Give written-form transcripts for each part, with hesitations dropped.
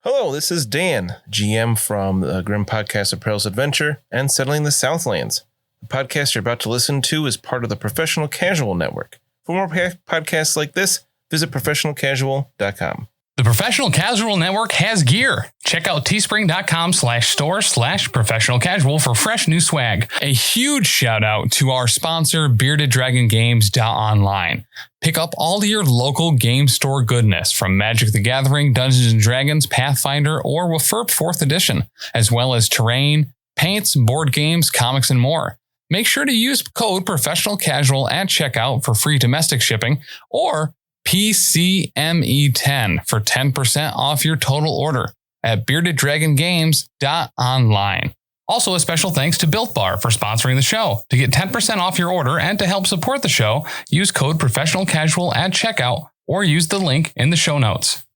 Hello, this is Dan, GM from the Grim Podcast of Perilous Adventure and Settling the Southlands. The podcast you're about to listen to is part of the Professional Casual Network. For more podcasts like this, visit professionalcasual.com. The Professional Casual Network has gear. Check out teespring.com/store/professionalcasual for fresh new swag. A huge shout out to our sponsor, BeardedDragonGames.online. Pick up all your local game store goodness from Magic the Gathering, Dungeons & Dragons, Pathfinder, or WFRP 4th Edition, as well as terrain, paints, board games, comics, and more. Make sure to use code PROFessionalCasual at checkout for free domestic shipping, or PCME10 for 10% off your total order at BeardedDragonGames.online. Also, a special thanks to Built Bar for sponsoring the show. To get 10% off your order and to help support the show, use code PROFessionalCasual at checkout or use the link in the show notes.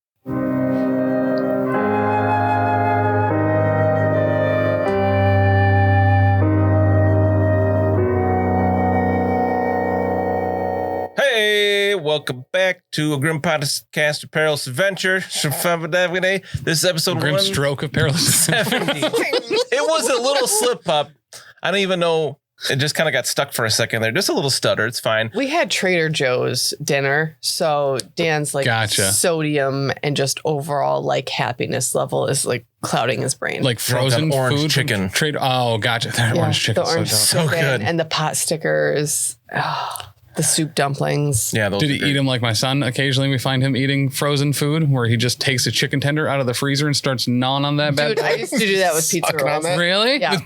Welcome back to a Grim Podcast of Perilous Adventure. This is episode Grim Stroke of Perilous Adventure. It was a little slip up. I don't even know. It just kind of got stuck for a second there. Just a little stutter. It's fine. We had Trader Joe's dinner, so Dan's like sodium and just overall like happiness level is like clouding his brain. Like frozen orange food chicken. Oh, gotcha. That orange chicken so good. And the pot stickers. The soup dumplings. Yeah. Did he eat them like my son? Occasionally we find him eating frozen food where he just takes a chicken tender out of the freezer and starts gnawing on that bad boy. I used to do that with pizza rolls. Really? Yeah.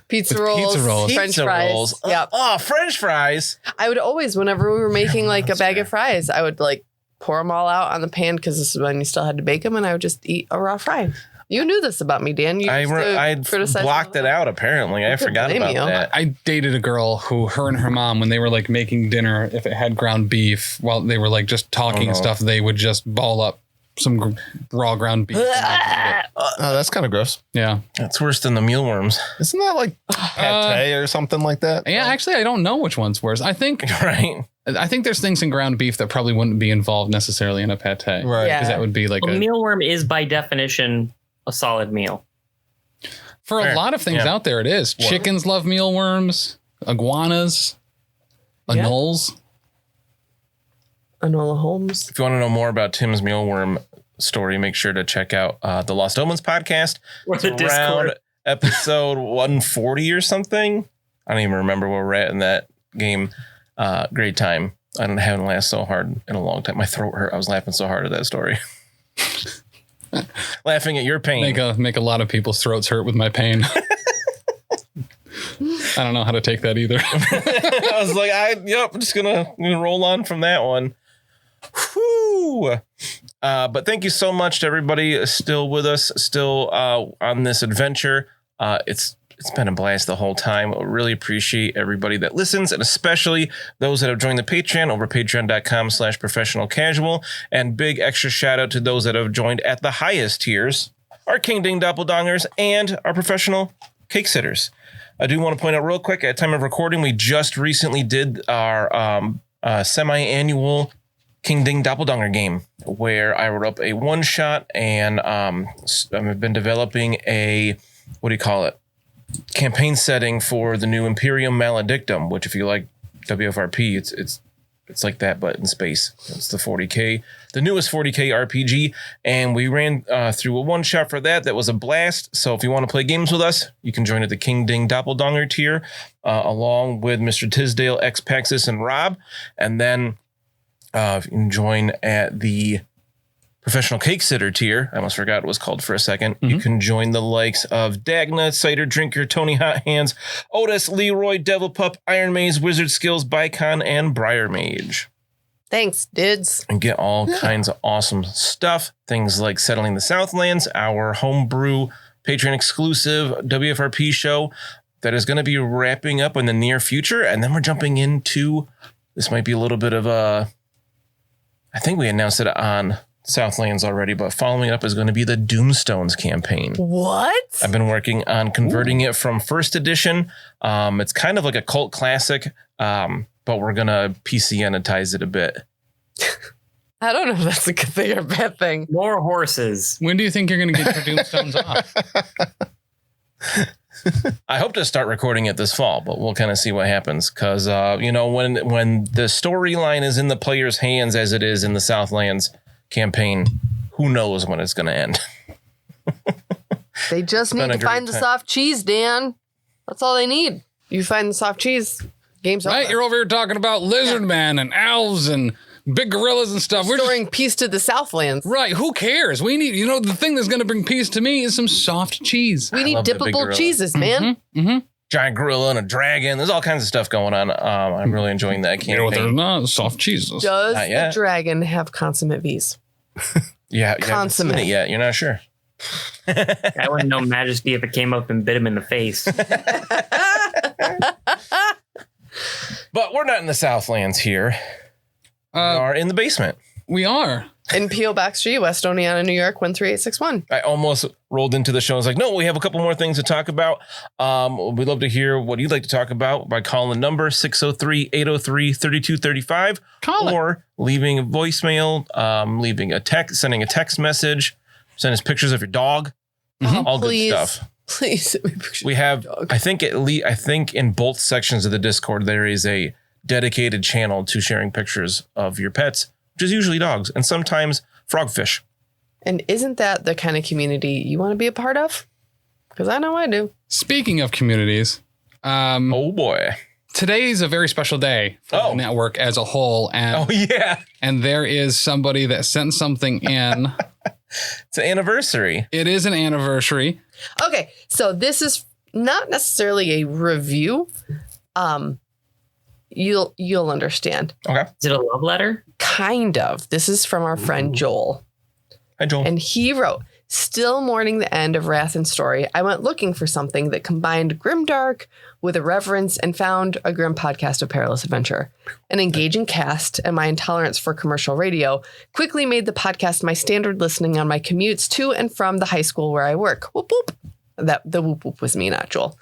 Pizza rolls, French fries. Yep. Oh, French fries. I would always, whenever we were making like a bag of fries, I would like pour them all out on the pan because this is when you still had to bake them, and I would just eat a raw fry. You knew this about me, Dan. I blocked it out, apparently. I forgot about that. I dated a girl who, her and her mom, when they were like making dinner, if it had ground beef, while they were like just talking and stuff, they would just ball up some raw ground beef. That's kind of gross. Yeah. That's worse than the mealworms. Isn't that like pate or something like that? Yeah, actually, I don't know which one's worse. I think there's things in ground beef that probably wouldn't be involved necessarily in a pate. Right. Because that would be like a mealworm is by definition a solid meal. For a lot of things out there, it is. What? Chickens love mealworms, iguanas, anoles. Enola Holmes. If you want to know more about Tim's mealworm story, make sure to check out the Lost Omens podcast. Or the Discord. Episode 140 or something. I don't even remember where we're at in that game. Great time. I haven't laughed so hard in a long time. My throat hurt. I was laughing so hard at that story. Laughing at your pain. Make a lot of people's throats hurt with my pain. I don't know how to take that either. I was like, I'm just gonna roll on from that one. Whew. But thank you so much to everybody still with us, still on this adventure. It's been a blast the whole time. I really appreciate everybody that listens, and especially those that have joined the Patreon over patreon.com/professionalcasual. And big extra shout out to those that have joined at the highest tiers, our King Ding Doppeldongers and our professional cake sitters. I do want to point out real quick, at time of recording, we just recently did our semi-annual King Ding Doppeldonger game, where I wrote up a one-shot, and I've been developing a, campaign setting for the new Imperium Maledictum, which if you like WFRP, it's like that, but in space. It's the 40K, the newest 40K RPG, and we ran through a one-shot for that. That was a blast. So if you want to play games with us, you can join at the King Ding Doppeldonger tier, along with Mr. Tisdale, X Paxis, and Rob. And then you can join at the Professional Cake Sitter tier. I almost forgot what it was called for a second. Mm-hmm. You can join the likes of Dagna, Cider Drinker, Tony Hot Hands, Otis, Leroy, Devil Pup, Iron Maze, Wizard Skills, Bicon, and Briar Mage. Thanks, dudes. And get all kinds of awesome stuff. Things like Settling the Southlands, our homebrew Patreon exclusive WFRP show that is going to be wrapping up in the near future. And then we're jumping into, this might be a little bit of a, I think we announced it on Southlands already, but following up is going to be the Doomstones campaign. What? I've been working on converting it from first edition. It's kind of like a cult classic, but we're going to PC-entize it a bit. I don't know if that's a good thing or a bad thing. More horses. When do you think you're going to get your Doomstones off? I hope to start recording it this fall, but we'll kind of see what happens. Because, when the storyline is in the player's hands as it is in the Southlands campaign, who knows when it's going to end. They just need to find the soft cheese, Dan. That's all they need. You find the soft cheese, game's over. Right, you're over here talking about lizard man and elves and big gorillas and stuff. We're restoring peace to the Southlands. Right, who cares? We need, the thing that's going to bring peace to me is some soft cheese. We need dippable cheeses, man. Giant gorilla and a dragon. There's all kinds of stuff going on. I'm really enjoying that campaign. You know what there's not? Soft cheeses. Does the dragon have consummate V's? Yeah, you haven't seen it yet. You're not sure. I wouldn't know Majesty if it came up and bit him in the face. But we're not in the Southlands here. We are in the basement. We are. In P.O. Box G, West Oneonta, New York, 13861. I almost rolled into the show. I was like, no, we have a couple more things to talk about. We'd love to hear what you'd like to talk about by calling number 603-803-3235. Or leaving a voicemail, leaving a text, sending a text message, send us pictures of your dog. All good stuff. Please. We have, I think in both sections of the Discord, there is a dedicated channel to sharing pictures of your pets, which is usually dogs and sometimes frogfish. And isn't that the kind of community you want to be a part of? Because I know I do. Speaking of communities. Oh boy. Today's a very special day for the network as a whole. And, and there is somebody that sent something in. It's an anniversary. It is an anniversary. Okay, so this is not necessarily a review. You'll understand. Okay. Is it a love letter? Kind of. This is from our friend Joel. Hi, Joel. And he wrote, still mourning the end of Wrath and Story, I went looking for something that combined grimdark with irreverence and found a grim podcast of perilous adventure. An engaging cast and my intolerance for commercial radio quickly made the podcast my standard listening on my commutes to and from the high school where I work. Whoop, whoop. The whoop, whoop was me, not Joel.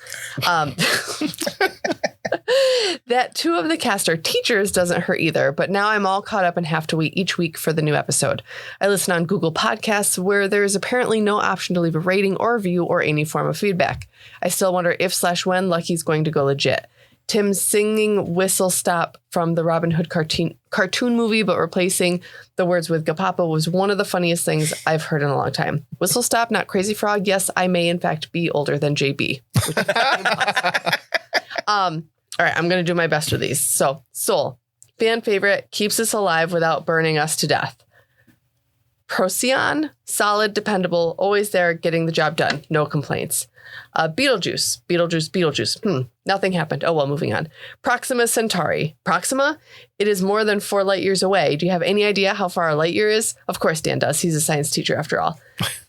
That two of the cast are teachers doesn't hurt either, but now I'm all caught up and have to wait each week for the new episode. I listen on Google Podcasts where there is apparently no option to leave a rating or review or any form of feedback. I still wonder if/when Lucky's going to go legit. Tim's singing whistle stop from the Robin Hood cartoon movie, but replacing the words with Gapapa was one of the funniest things I've heard in a long time. Whistle stop, not Crazy Frog. Yes, I may in fact be older than JB. All right, I'm going to do my best with these. So, Soul, fan favorite, keeps us alive without burning us to death. Procyon, solid, dependable, always there, getting the job done. No complaints. Beetlejuice. Nothing happened. Oh, well, moving on. Proxima Centauri. Proxima? It is more than 4 light years away. Do you have any idea how far a light year is? Of course, Dan does. He's a science teacher after all.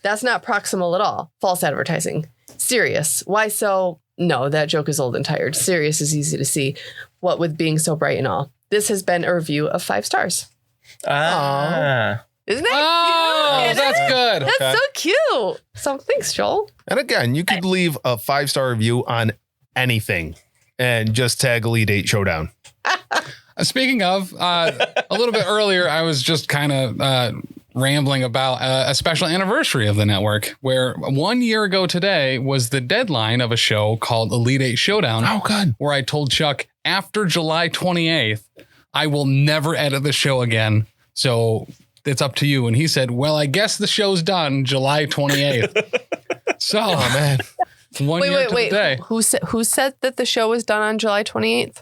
That's not proximal at all. False advertising. Sirius. Why so? No, that joke is old and tired. Sirius is easy to see. What with being so bright and all. This has been a review of 5 stars. Isn't that cute? That's good. That's so cute. So thanks, Joel. And again, you could leave a 5-star review on anything and just tag Elite 8 Showdown. Speaking of, a little bit earlier, I was just kind of rambling about a special anniversary of the network where 1 year ago today was the deadline of a show called Elite 8 Showdown. Oh, God. Where I told Chuck after July 28th, I will never edit the show again. So it's up to you. And he said, well, I guess the show's done July 28th. So, man, 1 year to the day. Who said that the show was done on July 28th?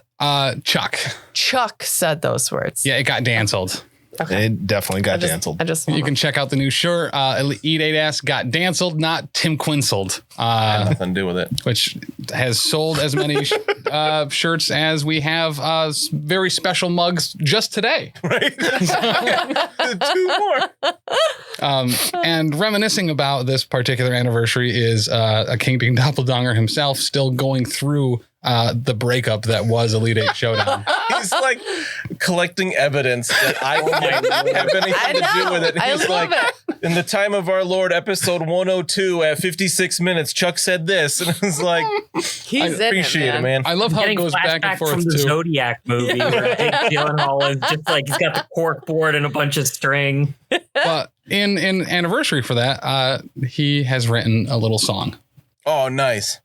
Chuck. Chuck said those words. Yeah, it got canceled. Okay. It definitely got canceled. You can check out the new shirt. Elite 8 got danceled, not Tim Quinceled. Had nothing to do with it. Which has sold as many shirts as we have very special mugs just today. Right? 2 more. And reminiscing about this particular anniversary is a Kingpin Doppelganger himself still going through the breakup that was Elite 8 Showdown. He's like collecting evidence that I can't have anything to do with it. He's like, in the time of our Lord, episode 102 at 56 minutes, Chuck said this. And it was like, I appreciate it, man. I love how it Getting goes back and flashback forth from the too. Zodiac movie where Jake Gyllenhaal is just like he's got the cork board and a bunch of string. But in anniversary for that, he has written a little song. Oh, nice.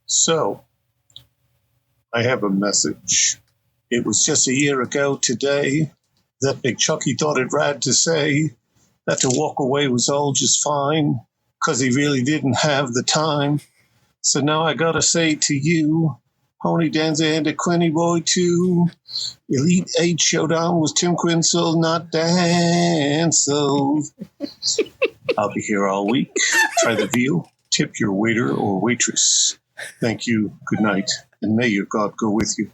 So, I have a message. It was just a year ago today that Big Chucky thought it rad to say that to walk away was all just fine, 'cause he really didn't have the time. So now I gotta say to you, Pony Danza and a Quinny Boy too. Elite 8 Showdown was Tim Quinsel, not Dancel. I'll be here all week. Try the veal. Tip your waiter or waitress. Thank you. Good night. And may your God go with you.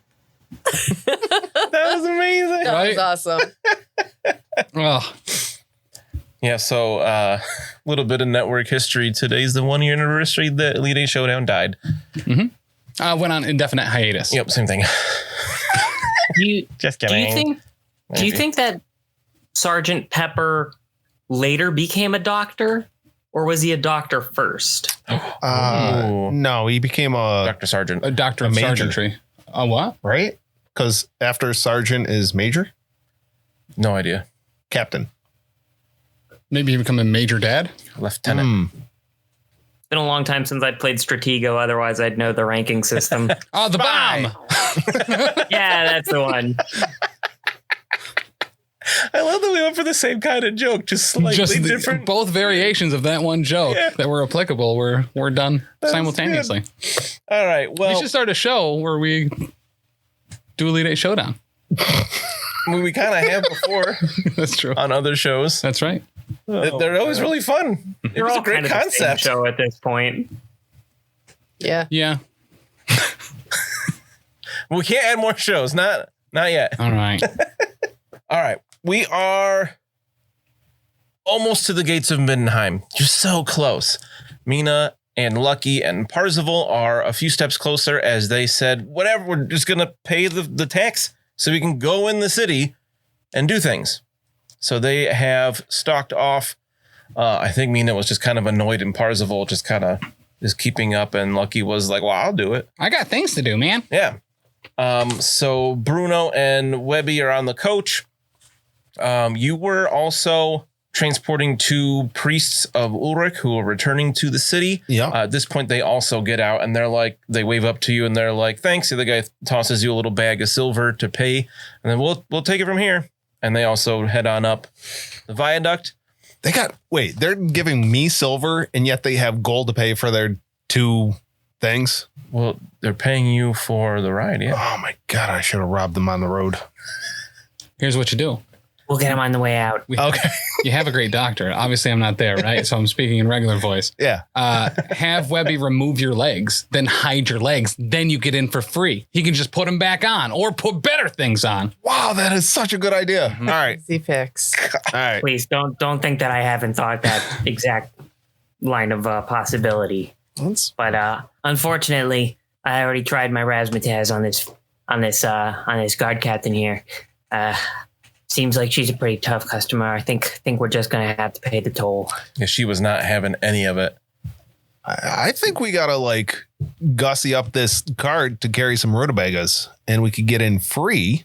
That was amazing. That Right? was awesome. Oh, Yeah, so a little bit of network history. Today's the 1 year anniversary that Elite 8 Showdown died. went on indefinite hiatus. Yep, same thing. Just Do kidding. you think that Sergeant Pepper later became a doctor, or was he a doctor first? Ooh. No, he became a Dr. Sargent. A doctor of major. sergeantry. A what? right? Because after sergeant is major, No idea. captain. Maybe he become a major dad? Lieutenant. It's been a long time since I played Stratego. Otherwise, I'd know the ranking system. Oh, the bomb. Yeah, that's the one. I love that we went for the same kind of joke, just slightly different. Both variations of that one joke Yeah. that were applicable were done simultaneously. All right. We Well, should start a show where we do Elite 8 Showdown. we kind of have before That's true. on other shows. That's right. They're always really fun. It They're was all a great kind of the same concept. show at this point. Yeah. Yeah. We can't add more shows. Not yet. All right. All right. We are almost to the gates of Middenheim. You're so close. Mina and Lucky and Parzival are a few steps closer as they said, whatever, we're just going to pay the tax so we can go in the city and do things. So they have stalked off. I think Mina was just kind of annoyed and Parzival just kind of is keeping up. And Lucky was like, well, I'll do it. I got things to do, man. Yeah. So Bruno and Webbie are on the coach. You were also transporting two priests of Ulrich who are returning to the city. Yeah. At this point, they also get out and they're like, they wave up to you and they're like, thanks. The other guy tosses you a little bag of silver to pay. And then we'll take it from here. And they also head on up the viaduct. They're giving me silver and yet they have gold to pay for their two things. Well, they're paying you for the ride. Yeah. Oh my God, I should have robbed them on the road. Here's what you do. We'll get him on the way out. Okay. You have a great doctor. Obviously, I'm not there, right? So I'm speaking in regular voice. Yeah. Have Webbie remove your legs, then hide your legs. Then you get in for free. He can just put them back on or put better things on. Wow, that is such a good idea. All right. Easy fix. All right. Please don't think that I haven't thought that exact line of possibility. But unfortunately, I already tried my razzmatazz on this guard captain here. Seems like she's a pretty tough customer. I think we're just gonna have to pay the toll. Yeah, she was not having any of it. I think we got to like gussy up this cart to carry some rutabagas and we could get in free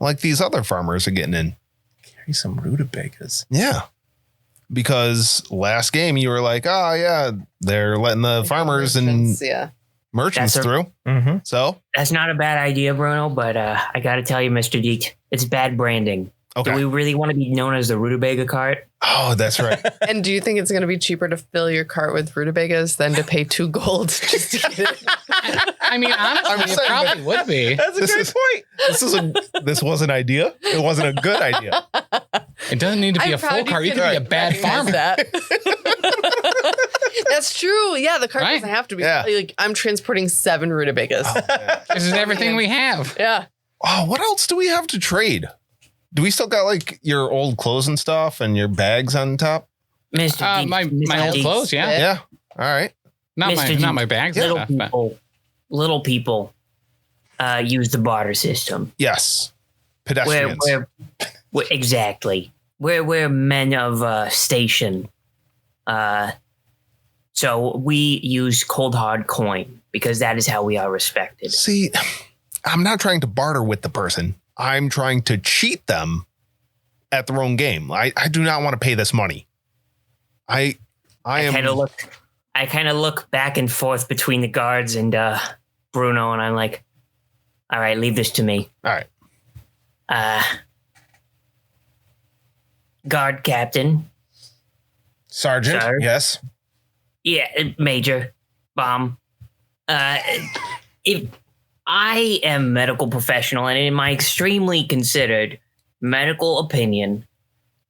like these other farmers are getting in. Carry some rutabagas. Yeah. Because last game you were like, oh yeah, they're letting the farmers and Yeah. merchants That's a- through. Mm-hmm. So, That's not a bad idea, Bruno, but I got to tell you, Mr. Deke, it's bad branding. okay. Do we really want to be known as the rutabaga cart? Oh, that's right. And do you think it's going to be cheaper to fill your cart with rutabagas than to pay 2 gold just to get it? I mean, honestly, it saying probably would be. That's a This great is- point. This was an idea. It wasn't a good idea. It doesn't need to be I'm a full proud cart. You can could be a bad recognize farmer. That. That's true. Yeah, the cart Right? doesn't have to be. Yeah. Like, I'm transporting 7 rutabagas. This is everything we have. Yeah. Oh, what else do we have to trade? Do we still got like your old clothes and stuff and your bags on top? Mr. Deke, My Mr. old Deke, clothes, yeah. Yeah. All right. Not Mr. my Deke, bags. Little and stuff, but- little people use the barter system. Yes. Pedestrians. We're exactly. We're men of station. So So we use cold hard coin because that is how we are respected. See, I'm not trying to barter with the person. I'm trying to cheat them at their own game. I do not want to pay this money. I kind of look back and forth between the guards and Bruno, and I'm like, all right, leave this to me. All right. Guard captain. Sergeant, Sir? yes. Yeah, Major. Bomb. If I am medical professional, and in my extremely considered medical opinion,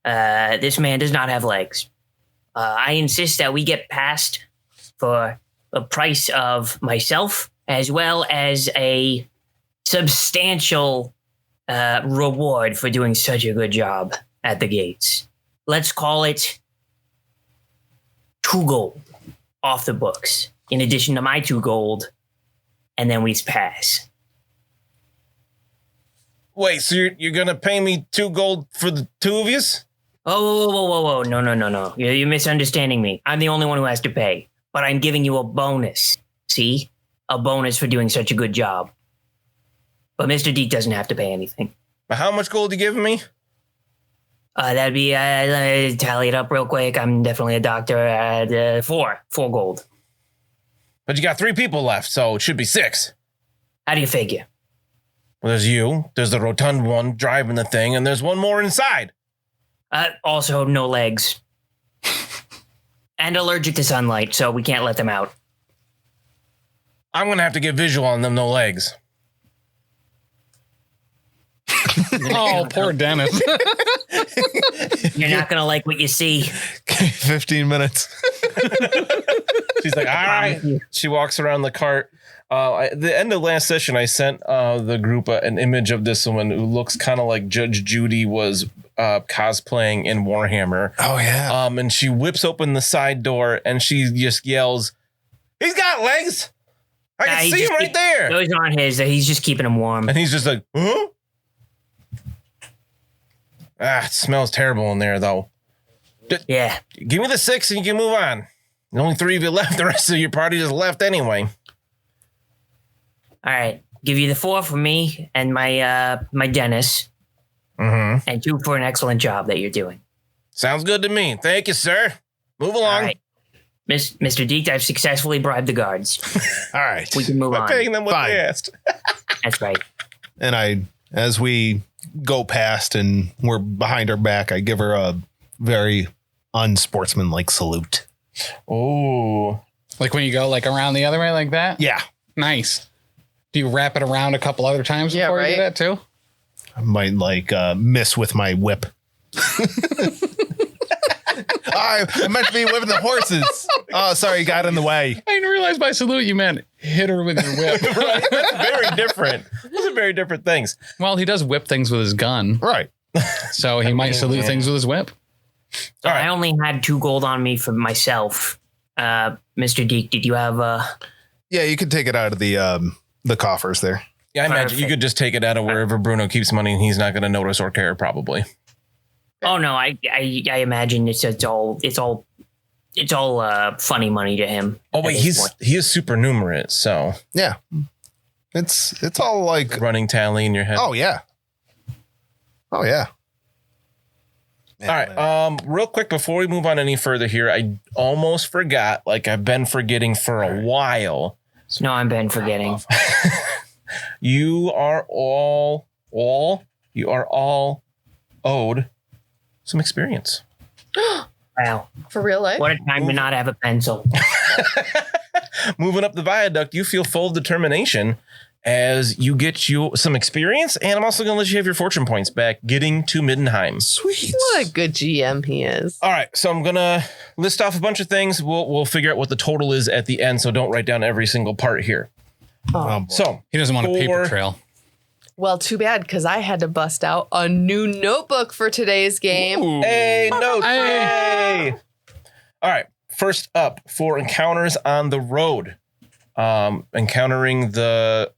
this man does not have legs. I insist that we get passed for the price of myself, as well as a substantial reward for doing such a good job at the gates. Let's call it 2 gold off the books, in addition to my 2 gold, and then we pass. Wait, so you're gonna pay me 2 gold for the 2 of yous? Oh, whoa. No. You're misunderstanding me. I'm the only one who has to pay, but I'm giving you a bonus. See? A bonus for doing such a good job. But Mr. Deke doesn't have to pay anything. How much gold you giving me? That'd be, tally it up real quick. I'm definitely a doctor at 4 gold. But you got 3 people left, so it should be 6. How do you figure? Well, there's you, there's the rotund one driving the thing, and there's one more inside. Also, no legs. And allergic to sunlight, so we can't let them out. I'm gonna have to get visual on them, no legs. Oh, poor Dennis. You're not going to like what you see. 15 minutes. She's like, all right. She walks around the cart. At the end of last session, I sent the group an image of this woman who looks kind of like Judge Judy was cosplaying in Warhammer. Oh, yeah. And she whips open the side door and she just yells, "He's got legs! I can see him right there!" Those aren't his. He's just keeping them warm. And he's just like, huh? It smells terrible in there, though. Yeah. Give me the 6 and you can move on. The only 3 of you left. The rest of your party just left anyway. All right. Give you the 4 for me and my Dennis. Mm-hmm. And 2 for an excellent job that you're doing. Sounds good to me. Thank you, sir. Move along. All right. Mr. Deke, I've successfully bribed the guards. All right. We can move By on. paying them what Fine. they asked. That's right. And as we go past and we're behind her back, I give her a very unsportsmanlike salute. Oh. Like when you go like around the other way like that? Yeah. Nice. Do you wrap it around a couple other times before you do that too? I might miss with my whip. I meant to be whipping the horses. Oh, sorry, got in the way. I didn't realize by salute you meant hit her with your whip. Right. That's very different. Those are very different things. Well, he does whip things with his gun. Right. So he might salute things with his whip. So I only had 2 gold on me for myself. Mr. Deke, did you have Yeah, you could take it out of the coffers there. Yeah, I imagine you could just take it out of wherever Bruno keeps money and he's not going to notice or care, probably. Oh no, I imagine it's all funny money to him. Oh wait, he is supernumerate, so Yeah. It's all like running tally in your head. Oh yeah. Oh yeah. All right. Real quick before we move on any further here, I almost forgot, like I've been forgetting for a while. No, I've been forgetting. You are all owed some experience. Wow. For real life? What a time to not have a pencil. Moving up the viaduct, you feel full of determination as you get you some experience, and I'm also going to let you have your fortune points back getting to Middenheim. Sweet. What a good GM he is. All right, so I'm going to list off a bunch of things. We'll figure out what the total is at the end, so don't write down every single part here. So he doesn't want a paper trail. Well, too bad, because I had to bust out a new notebook for today's game. Ooh. Hey, notes. Hey. All right. First up, for encounters on the road. Encountering the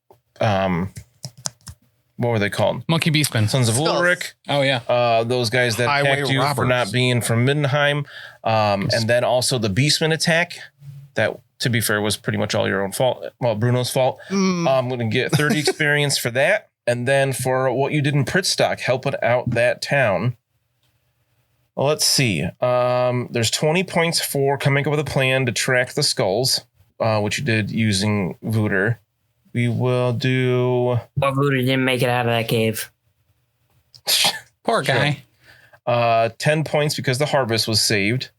what were they called? Monkey Beastmen. Sons of Ulrich. Oh yeah. Those guys that attacked you for not being from Middenheim. And then also the Beastman attack. That, to be fair, was pretty much all your own fault. Well, Bruno's fault. I'm going to get 30 experience for that. And then for what you did in Pritstock, helping out that town. Well, let's see. There's 20 points for coming up with a plan to track the skulls, which you did using Voodoo. We will do... Poor Voodoo didn't make it out of that cave. Poor guy. 10 points because the harvest was saved.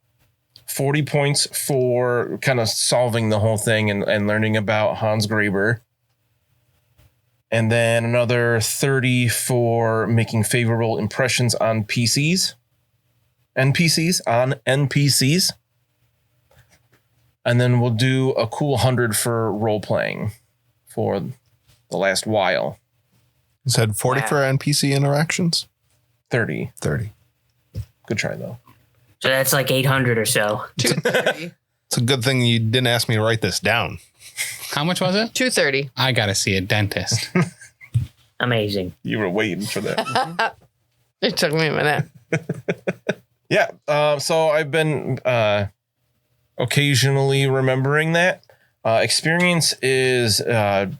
40 points for kind of solving the whole thing and learning about Hans Graber. And then another 30 for making favorable impressions on NPCs. And then we'll do a cool 100 for role playing for the last while. You said 40 for NPC interactions? 30. Good try, though. So that's like 800 or so. 230. It's a good thing you didn't ask me to write this down. How much was it? 230. I got to see a dentist. Amazing. You were waiting for that. It took me a minute. Yeah. So I've been occasionally remembering that. Experience is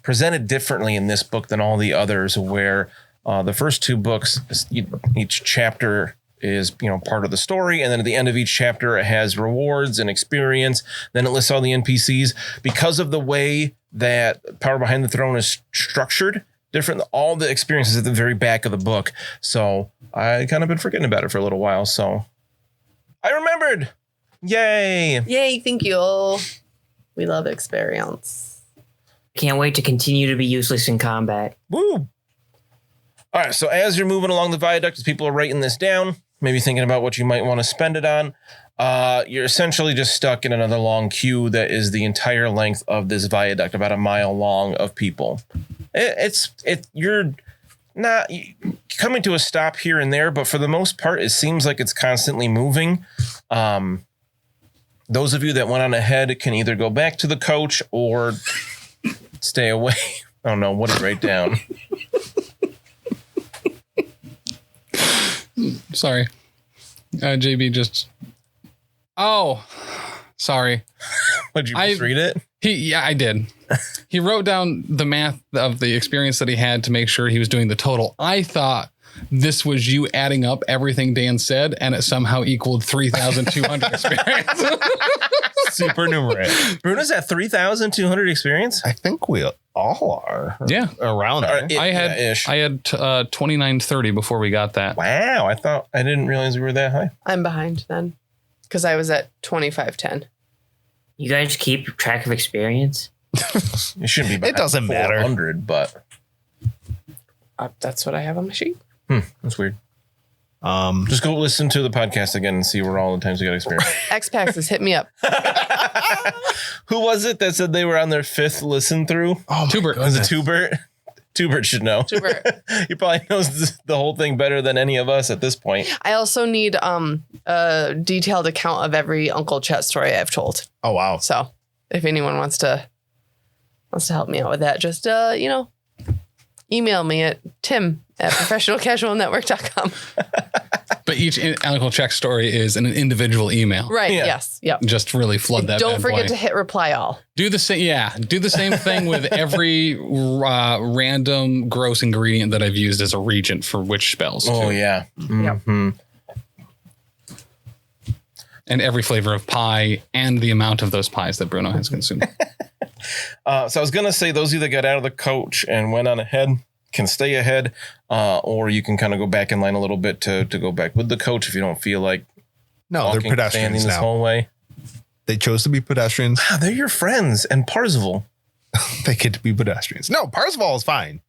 presented differently in this book than all the others, where the first two books, each chapter is, part of the story. And then at the end of each chapter, it has rewards and experience. Then it lists all the NPCs. Because of the way that Power Behind the Throne is structured, different, all the experiences at the very back of the book. So I kind of been forgetting about it for a little while. So I remembered. Yay. Yay, thank you. We love experience. Can't wait to continue to be useless in combat. Woo. All right. So as you're moving along the viaduct, as people are writing this down, maybe thinking about what you might want to spend it on, you're essentially just stuck in another long queue that is the entire length of this viaduct, about a mile long, of people. You're not coming to a stop here and there, but for the most part, it seems like it's constantly moving. Those of you that went on ahead can either go back to the coach or stay away. I don't know what to write down. Sorry. JB just... Oh, sorry. Did you just read it? Yeah, I did. He wrote down the math of the experience that he had to make sure he was doing the total. I thought this was you adding up everything Dan said, and it somehow equaled 3,200 experience. Supernumerate. Bruno's at 3,200 experience? I think we all are. Yeah. Around there. I had 2930 before we got that. Wow. I didn't realize we were that high. I'm behind then because I was at 2510. You guys keep track of experience? It shouldn't be behind. It doesn't matter. 400, but That's what I have on my sheet. That's weird. Just go listen to the podcast again and see where all the times we got experience. X-Paxes, hit me up. Who was it that said they were on their 5th listen through? Oh, Tubert. Was it Tubert? Tubert should know. Tubert. He probably knows the whole thing better than any of us at this point. I also need a detailed account of every Uncle Chet story I've told. Oh, wow. So if anyone wants to help me out with that, just email me at tim@professionalcasualnetwork.com. But each Uncle Check story is an individual email. Right. Yeah. Yes. Yep. Just really flood that. Don't bad forget boy. to hit reply all. Do the same. Yeah. Do the same thing with every random gross ingredient that I've used as a regent for witch spells. Oh, too. yeah. Mm-hmm. And every flavor of pie and the amount of those pies that Bruno has consumed. So I was going to say, those of you that got out of the coach and went on ahead can stay ahead, or you can kind of go back in line a little bit to go back with the coach if you don't feel like No, they're pedestrians standing this now. whole way. They chose to be pedestrians. Wow, they're your friends, and Parzival. They get to be pedestrians. No, Parzival is fine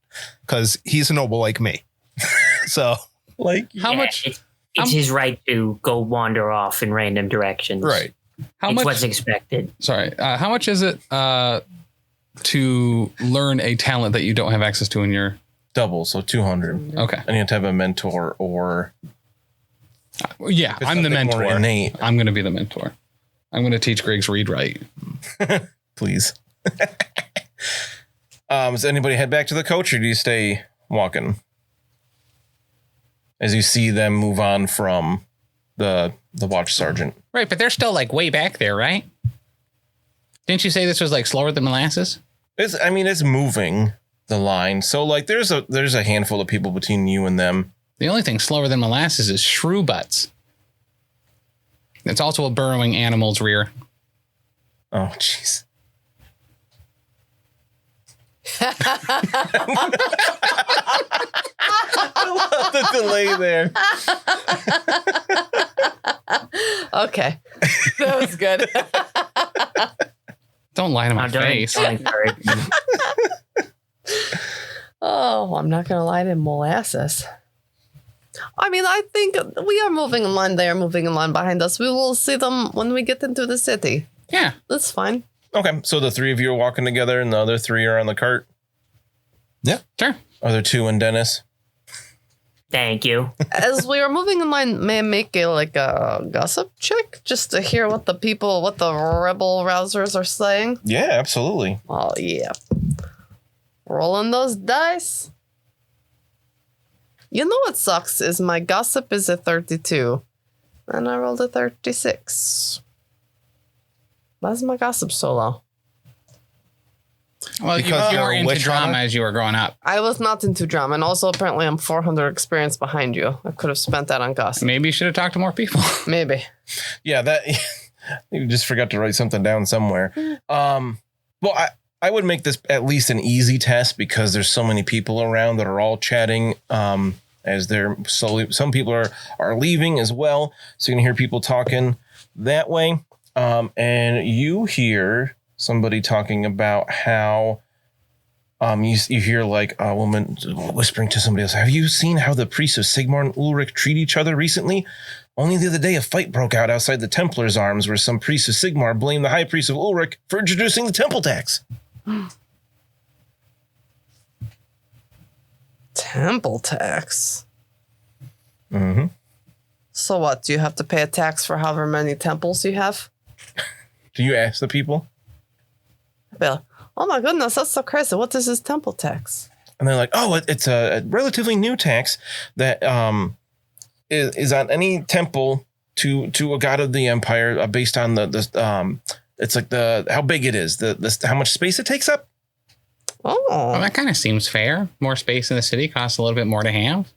because he's a noble like me. So, Like, How Yeah, much? It's his right to go wander off in random directions. right. How It's much? what's expected. Sorry. How much is it to learn a talent that you don't have access to in your? double, so 200. Okay. And you have to have a mentor, or Yeah, I'm the something more mentor. innate. I'm going to be the mentor. I'm going to teach Greg's read write. Please. Does anybody head back to the coach, or do you stay walking as you see them move on from the watch sergeant? Right, but they're still like way back there, right? Didn't you say this was like slower than molasses? It's moving the line. So like there's a handful of people between you and them. The only thing slower than molasses is shrew butts. It's also a burrowing animal's rear. Oh, jeez. I love the delay there. Okay. That was good. Don't lie to my face. Oh, I'm not going to lie to molasses. I mean, I think we are moving in line. They are moving in line behind us. We will see them when we get into the city. Yeah. That's fine. Okay, so the three of you are walking together and the other three are on the cart? Yeah. Sure. Other two and Dennis? Thank you. As we are moving in line, may I make a gossip check just to hear what the rebel rousers are saying? Yeah, absolutely. Oh, yeah. Rolling those dice. You know what sucks is my gossip is a 32. And I rolled a 36. Why is my gossip so low? Well, Because you you're were a into witch drama hunter? as you were growing up. I was not into drama. And also, apparently, I'm 400 experience behind you. I could have spent that on gossip. Maybe you should have talked to more people. Maybe. Yeah, that you just forgot to write something down somewhere. Well, I would make this at least an easy test because there's so many people around that are all chatting as they're slowly. Some people are leaving as well, so you can hear people talking that way. And you hear somebody talking about how you hear like a woman whispering to somebody else. Have you seen how the priests of Sigmar and Ulrich treat each other recently? Only the other day, a fight broke out outside the Templars' Arms where some priests of Sigmar blamed the high priest of Ulrich for introducing the temple tax. Temple tax. Mm-hmm. So what? Do you have to pay a tax for however many temples you have? Do you ask the people? Bill. Oh my goodness, that's so crazy. What is this temple tax? And they're like, oh, it's a relatively new tax that is on any temple to a god of the empire based on the it's like how big it is, how much space it takes up. Oh. Well, that kind of seems fair. More space in the city costs a little bit more to have.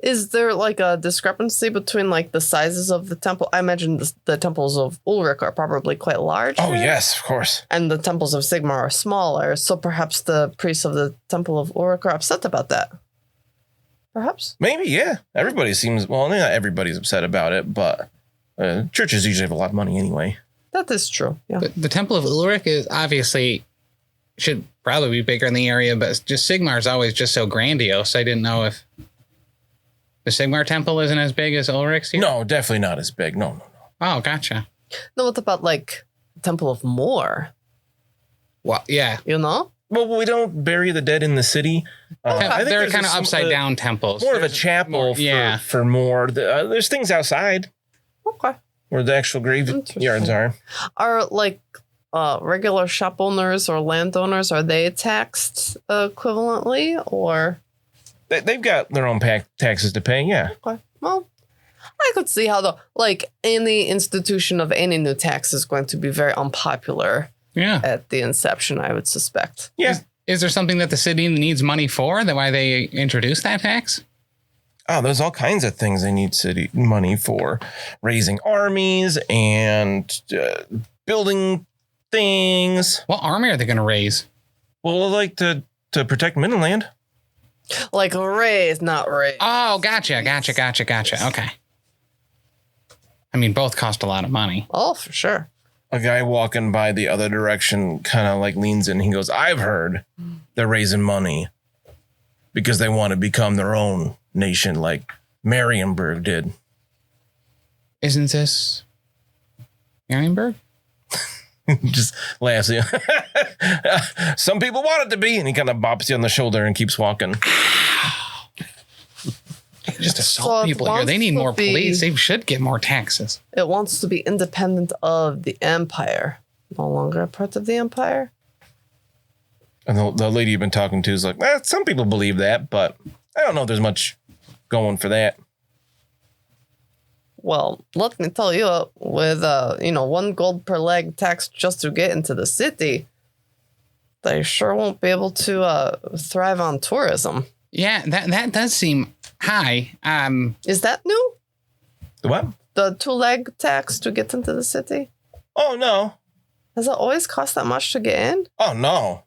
Is there like a discrepancy between like the sizes of the temple? I imagine the temples of Ulrich are probably quite large. Oh, yes, of course. And the temples of Sigmar are smaller. So perhaps the priests of the temple of Ulrich are upset about that. Perhaps. Maybe, yeah. Everybody seems, well, not everybody's upset about it, but churches usually have a lot of money anyway. That is true. Yeah. The Temple of Ulrich is obviously should probably be bigger in the area, but just Sigmar is always just so grandiose. I didn't know if the Sigmar temple isn't as big as Ulrich's here. No, definitely not as big. No. Oh, gotcha. No, what about like Temple of Moor? Well, yeah. You know? Well, we don't bury the dead in the city. I think They're there's kind of upside down temples. More of a There's chapel more- for more. There's things outside Okay. where the actual graveyards are. Are like regular shop owners or landowners, are they taxed equivalently or? They've got their own taxes to pay, yeah. Okay. Well, I could see how like any institution of any new tax is going to be very unpopular Yeah. at the inception, I would suspect. Yeah. Is there something that the city needs money for? That why they introduced that tax? Oh, there's all kinds of things they need city money for. Raising armies and building things. What army are they going to raise? Well, like to protect Midland. Like raise, not raise. Oh, gotcha. Okay. I mean, both cost a lot of money. Oh, for sure. A guy walking by the other direction kind of like leans in. He goes, I've heard they're raising money because they want to become their own nation like Marienburg did. Isn't this Marienburg? Just laughs. Some people want it to be. And he kind of bops you on the shoulder and keeps walking. Just So assault it people here. They wants need to more be- police. They should get more taxes. It wants to be independent of the empire. No longer a part of the empire. And the lady you've been talking to is like, some people believe that, but I don't know if there's much going for that. Well, let me tell you, with 1 gold per leg tax just to get into the city, they sure won't be able to thrive on tourism. Yeah, that does seem high. Is that new? The what? The 2-leg tax to get into the city? Oh, no. Does it always cost that much to get in? Oh, no.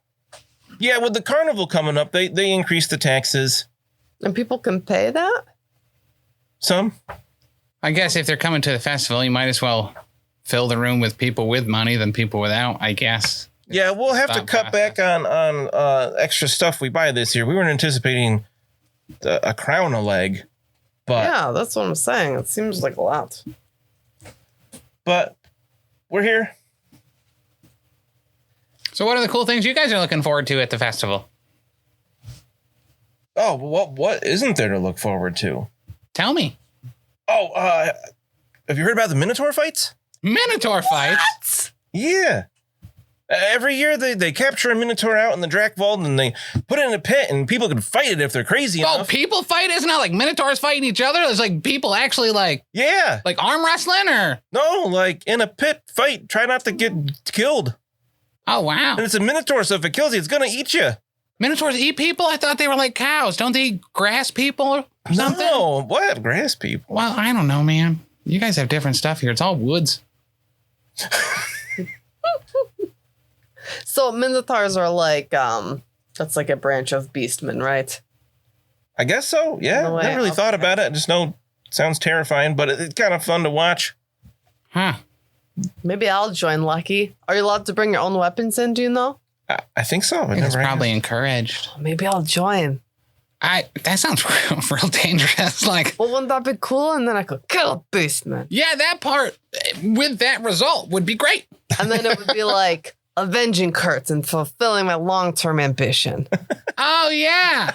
Yeah, with the carnival coming up, they increased the taxes. And people can pay that? Some. I guess if they're coming to the festival, you might as well fill the room with people with money than people without, I guess. Yeah, we'll have to cut back on extra stuff we buy this year. We weren't anticipating a crown a leg, but Yeah, that's what I'm saying. It seems like a lot. but we're here. So what are the cool things you guys are looking forward to at the festival? Oh, what isn't there to look forward to? Tell me. Oh, have you heard about the Minotaur fights? Minotaur fights? Yeah. Every year they capture a Minotaur out in the Drac Vault and they put it in a pit and people can fight it if they're crazy Oh, enough. people fight? Isn't it like Minotaurs fighting each other? It's like people actually like Yeah. arm wrestling or? No, like in a pit fight. Try not to get killed. Oh, wow. And it's a Minotaur, so if it kills you, it's going to eat you. Minotaurs eat people? I thought they were like cows. Don't they eat grass people or something? No, what? Grass people. Well, I don't know, man. You guys have different stuff here. It's all woods. So Minotaurs are like, that's like a branch of Beastmen, right? I guess so. Yeah. No way. Never really thought about it. I just know it sounds terrifying, but it's kind of fun to watch. Huh. Maybe I'll join Lucky. Are you allowed to bring your own weapons in, do you know? I think so. I think it's probably encouraged. Maybe I'll join. That sounds real dangerous. Like, Well, wouldn't that be cool? And then I could kill a Beastman. yeah, that part with that result would be great. And then it would be like avenging Kurt and fulfilling my long-term ambition. Oh, yeah.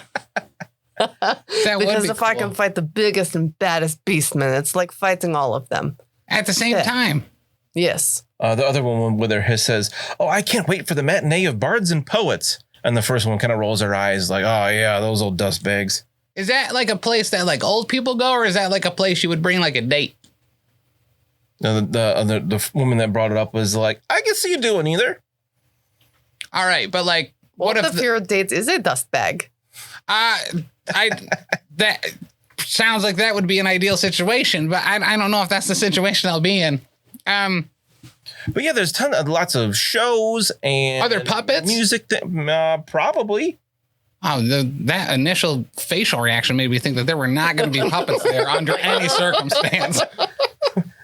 That would Because be if I cool. can fight the biggest and baddest Beastmen, it's like fighting all of them. At the same Yeah. time. Yes. The other one with her says, "Oh, I can't wait for the matinee of bards and poets." And the first one kind of rolls her eyes like, "Oh yeah, those old dust bags." Is that like a place that like old people go, or is that like a place you would bring like a date? The woman that brought it up was like, "I can see you doing either." All right, but like, What if your date is a dust bag? That sounds like that would be an ideal situation, but I don't know if that's the situation I'll be in. But yeah, there's lots of shows and Are there puppets? Music, probably. Oh, that initial facial reaction made me think that there were not going to be puppets there under any circumstance.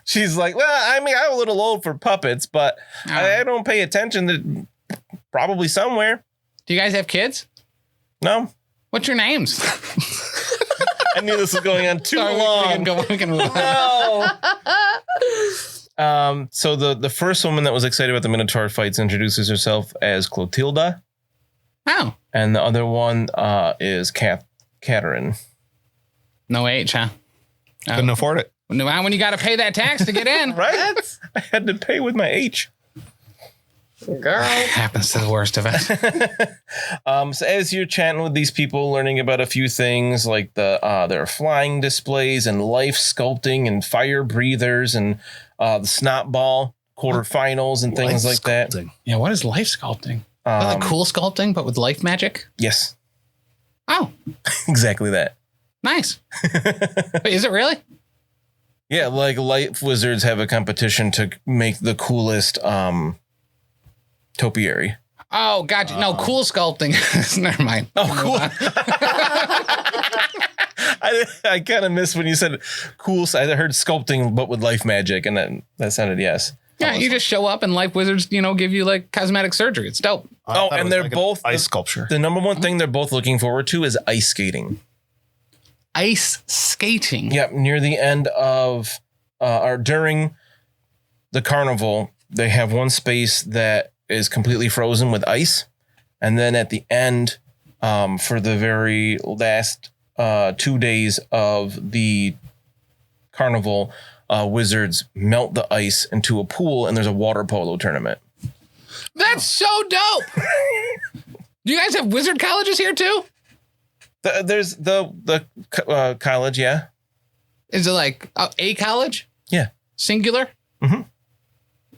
She's like, "Well, I mean, I'm a little old for puppets, but I don't pay attention to probably somewhere." Do you guys have kids? No. What's your names? I knew this was going on too Sorry, long. we can move on. No. So the first woman that was excited about the Minotaur fights introduces herself as Clotilda. Oh. And the other one is Katerin. No H, huh? Couldn't afford it. When you got to pay that tax to get in. Right? I had to pay with my H. Girl. Happens to the worst of us. So as you're chatting with these people, learning about a few things like their flying displays and life sculpting and fire breathers and the snot ball quarterfinals and things like that. Yeah, what is life sculpting? Like cool sculpting, but with life magic? Yes, Oh, exactly that. nice. Wait, is it really? Yeah, like life wizards have a competition to make the coolest topiary. Oh, gotcha. No, cool sculpting. Never mind. Oh, cool. I kind of missed when you said cool. I heard sculpting, but with life magic, and that sounded yes. Yeah, you just show up and life wizards, give you like cosmetic surgery. It's dope. Oh, and they're both ice sculpture. The number one thing they're both looking forward to is ice skating. Ice skating. Yep, near the end of or during the carnival, they have one space that is completely frozen with ice, and then at the end, for the very last 2 days of the carnival, wizards melt the ice into a pool, and there's a water polo tournament. That's so dope. Do you guys have wizard colleges here too? There's the college, yeah. Is it like a college? Yeah. Singular? Mm-hmm.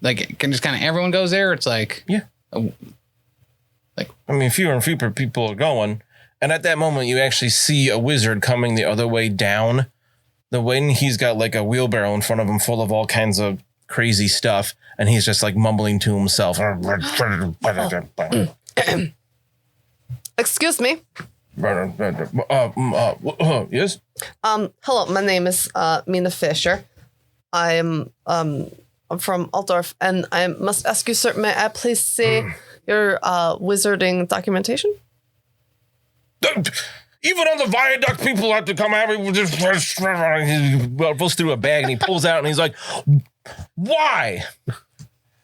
Like, can just kind of everyone goes there? It's like... Yeah. I mean, fewer and fewer people are going. And at that moment, you actually see a wizard coming the other way down. The way he's got like a wheelbarrow in front of him full of all kinds of crazy stuff. And he's just like mumbling to himself. Excuse me. Yes? Hello, my name is Mina Fisher. I'm from Altdorf, and I must ask you, sir, may I please see your wizarding documentation? Even on the viaduct, people have to come at me with this. He goes through a bag and he pulls out and he's like, why?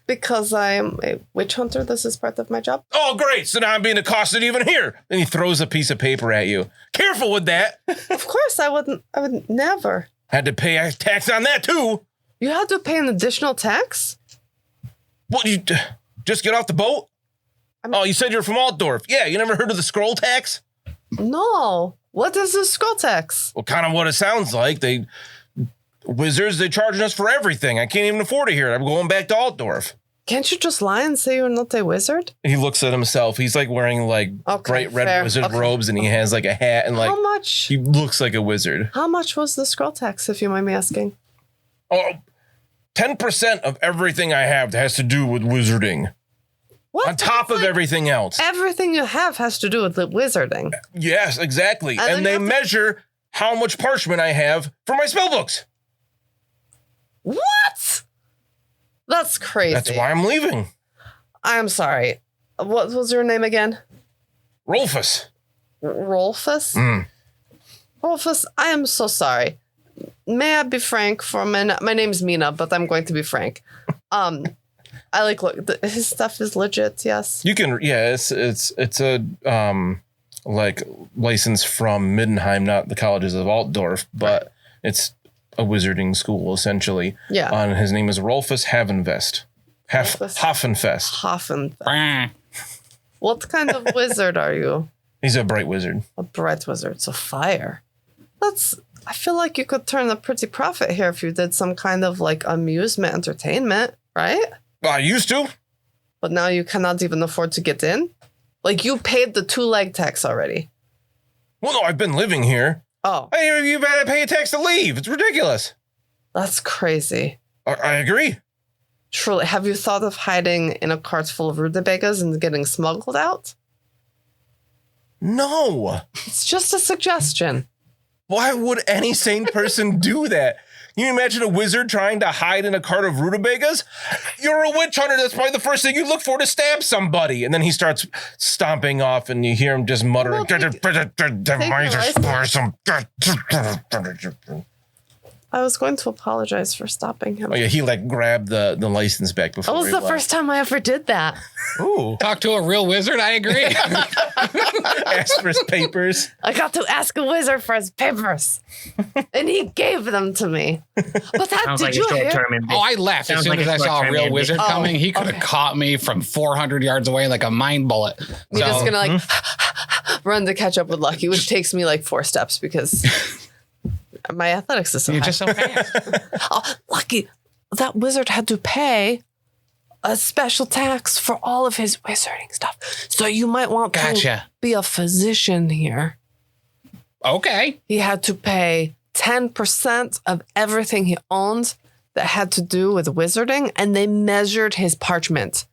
Because I am a witch hunter. This is part of my job. Oh, great. So now I'm being accosted even here. And he throws a piece of paper at you. Careful with that. Of course, I would never. Had to pay a tax on that, too. You had to pay an additional tax? What, you just get off the boat? Oh, you said you're from Altdorf. Yeah, you never heard of the scroll tax? No. What is the scroll tax? Well, kind of what it sounds like. Wizards, they charging us for everything. I can't even afford to hear it. I'm going back to Altdorf. Can't you just lie and say you're not a wizard? He looks at himself. He's like wearing like bright red wizard robes, and he has like a hat and like how much? He looks like a wizard. How much was the scroll tax, if you mind me asking? Oh, 10% of everything I have has to do with wizarding. What? On top of everything else. Everything you have has to do with the wizarding. Yes, exactly. And they measure how much parchment I have for my spell books. What? That's crazy. That's why I'm leaving. I'm sorry. What was your name again? Rolfus. Rolfus? Rolfus, I am so sorry. May I be frank for a minute? My name's Mina, but I'm going to be frank. I like look. His stuff is legit. Yes. You can. Yeah. It's a like license from Middenheim, not the colleges of Altdorf, but it's a wizarding school essentially. Yeah. And his name is Rolfus Havenfest. Hoffenfest. What kind of wizard are you? He's a bright wizard. A bright wizard. So fire. I feel like you could turn a pretty profit here if you did some kind of like amusement entertainment, right? I used to. But now you cannot even afford to get in? Like you paid the 2-leg tax already. Well, no, I've been living here. Oh. Hey, you better pay a tax to leave. It's ridiculous. That's crazy. I agree. Truly. Have you thought of hiding in a cart full of rutabagas and getting smuggled out? No. It's just a suggestion. Why would any sane person do that? You imagine a wizard trying to hide in a cart of rutabagas? You're a witch hunter. That's probably the first thing you look for to stab somebody. And then he starts stomping off and you hear him just muttering. I was going to apologize for stopping him. Oh, yeah. He like grabbed the license back before. That was the first time I ever did that. Ooh. Talk to a real wizard. I agree. Asked for his papers. I got to ask a wizard for his papers. And he gave them to me. But that, Sounds did like you a hear? short-term ambition. Oh, I left as Sounds soon like as a I saw a short-term real ambition. wizard coming. He could have caught me from 400 yards away like a mine bullet. You're just going to like run to catch up with Lucky, which takes me like 4 steps because my athletics is so You're high. just so fast. Oh, Lucky, that wizard had to pay a special tax for all of his wizarding stuff. So you might want to Gotcha. be a physician here. Okay. He had to pay 10% of everything he owned that had to do with wizarding, and they measured his parchment.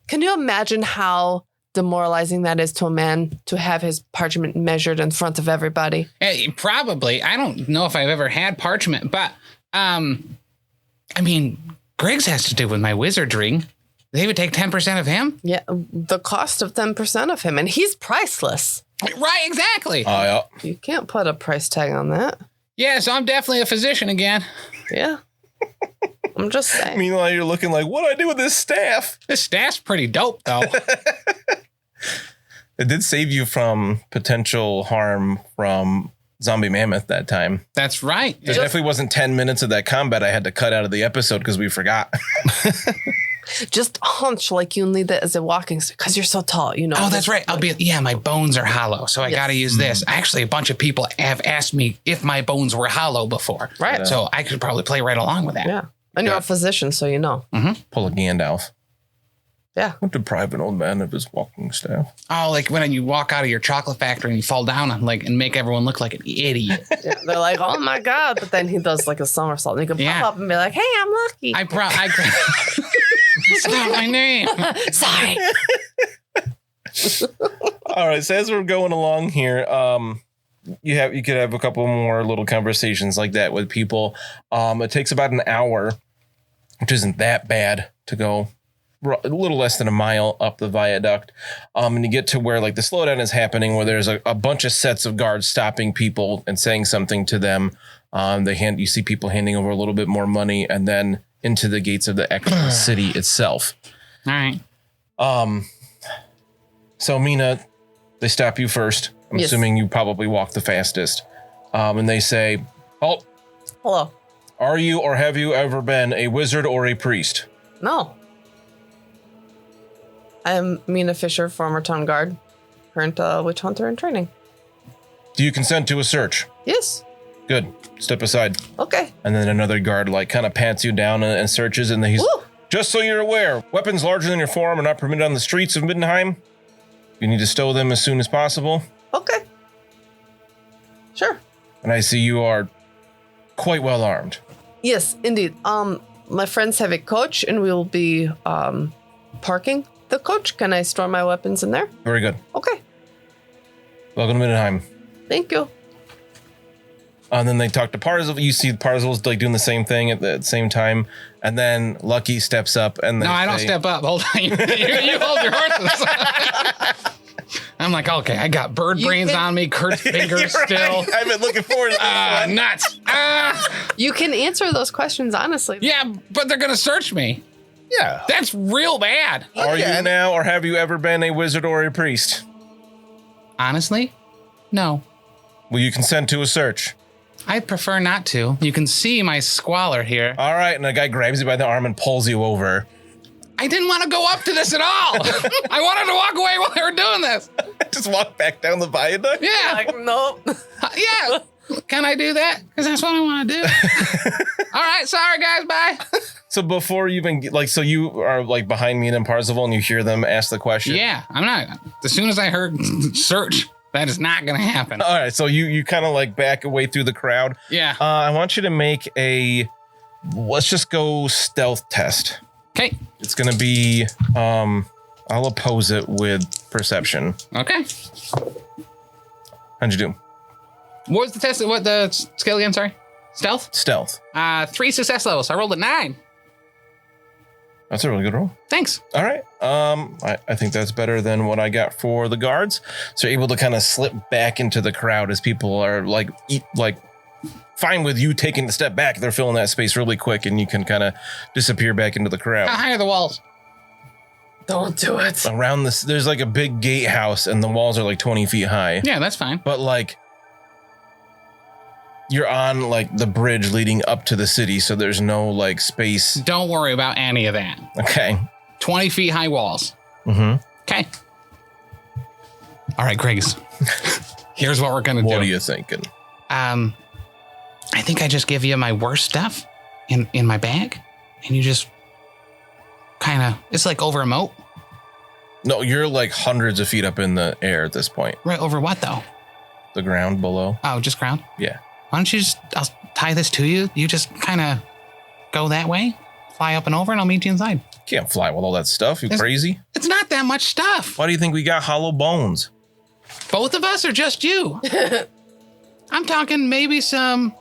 Can you imagine how demoralizing that is to a man to have his parchment measured in front of everybody? Hey, probably. I don't know if I've ever had parchment, but I mean, Griggs has to do with my wizardry. They would take 10% of him? Yeah, the cost of 10% of him, and he's priceless. Right, exactly. Oh, yeah. You can't put a price tag on that. Yeah, so I'm definitely a physician again. Yeah. I'm just saying. Meanwhile, you're looking like, what do I do with this staff? This staff's pretty dope, though. It did save you from potential harm from zombie mammoth that time. That's right. There definitely wasn't 10 minutes of that combat I had to cut out of the episode because we forgot. Just hunch like you need it as a walking stick because you're so tall, you know. Oh, that's right. My bones are hollow, so I Yes. got to use this. Actually, a bunch of people have asked me if my bones were hollow before. Right. So I could probably play right along with that. Yeah. And you're a physician, so you know. Pull a Gandalf. Yeah. Don't deprive an old man of his walking staff. Oh, like when you walk out of your chocolate factory and you fall down and make everyone look like an idiot. Yeah. They're like, oh my God. But then he does like a somersault. And he can Yeah. pop up and be like, hey, I'm lucky. It's not my name. Sorry. All right. So as we're going along here, you could have a couple more little conversations like that with people. It takes about an hour, which isn't that bad, to go a little less than a mile up the viaduct. And you get to where like the slowdown is happening, where there's a bunch of sets of guards stopping people and saying something to them. You see people handing over a little bit more money, and then into the gates of the actual city itself. All right. So Mina, they stop you first. I'm Yes. assuming you probably walk the fastest. And they say, "Oh, Hello. are you or have you ever been a wizard or a priest?" No. I am Mina Fisher, former town guard, current witch hunter in training. Do you consent to a search? Yes. Good. Step aside. Okay. And then another guard like kind of pats you down and searches, and he's Woo! just so you're aware, weapons larger than your forearm are not permitted on the streets of Middenheim. You need to stow them as soon as possible. Okay. Sure. And I see you are quite well armed. Yes, indeed. My friends have a coach, and we will be parking the coach. Can I store my weapons in there? Very good. Okay. Welcome to Middenheim. Thank you. And then they talk to Parzival. You see Parzival's like doing the same thing at the same time. And then Lucky steps up and No, I don't step up. Hold on. You hold your horses. I'm like, okay, I got bird brains on me, Kurt's fingers still. I've been looking forward to this one. Nuts. You can answer those questions honestly. Yeah, but they're going to search me. Yeah. That's real bad. Are you now, or have you ever been a wizard or a priest? Honestly, no. Will you consent to a search? I'd prefer not to. You can see my squalor here. All right, and the guy grabs you by the arm and pulls you over. I didn't want to go up to this at all. I wanted to walk away while they were doing this. Just walk back down the viaduct? Yeah. Like, nope. Yeah. Can I do that? Because that's what I want to do. All right. Sorry, guys. Bye. So before you even, like, so you are like behind me and Parzival and you hear them ask the question? Yeah. I'm not. As soon as I heard search, that is not going to happen. All right, so you kind of like back away through the crowd. Yeah. I want you to make let's just go stealth test. Okay. It's going to be, I'll oppose it with perception. Okay. How'd you do? What was the test? What the scale again? Sorry. Stealth? Stealth. 3 success levels. I rolled a 9. That's a really good roll. Thanks. All right. I think that's better than what I got for the guards. So you're able to kind of slip back into the crowd as people are like fine with you taking the step back. They're filling that space really quick, and you can kind of disappear back into the crowd. How high are the walls? Don't do it. Around this, there's like a big gatehouse, and the walls are like 20 feet high. Yeah, that's fine. But like, you're on like the bridge leading up to the city, so there's no like space. Don't worry about any of that. Okay. 20 feet high walls. Mm-hmm. Okay. All right, Griggs. Here's what we're gonna do. What are you thinking? I think I just give you my worst stuff in my bag, and you just kind of, it's like over a moat. No, you're like hundreds of feet up in the air at this point. Right over what though? The ground below. Oh, just ground? Yeah. Why don't you just, I'll tie this to you. You just kind of go that way, fly up and over, and I'll meet you inside. Can't fly with all that stuff. You crazy? It's not that much stuff. Why do you think we got hollow bones? Both of us or just you? I'm talking maybe some,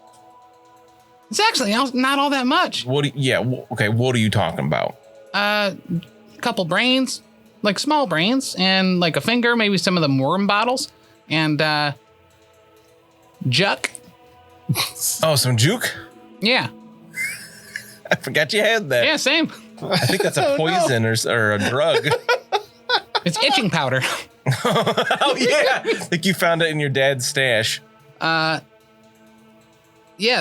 it's actually not all that much. Okay, what are you talking about? A couple brains, like small brains, and like a finger, maybe some of the worm bottles, and juck. Oh, some juke? Yeah. I forgot you had that. Yeah, same. I think that's a poison or a drug. It's itching powder. Oh, yeah. I think you found it in your dad's stash. Yeah,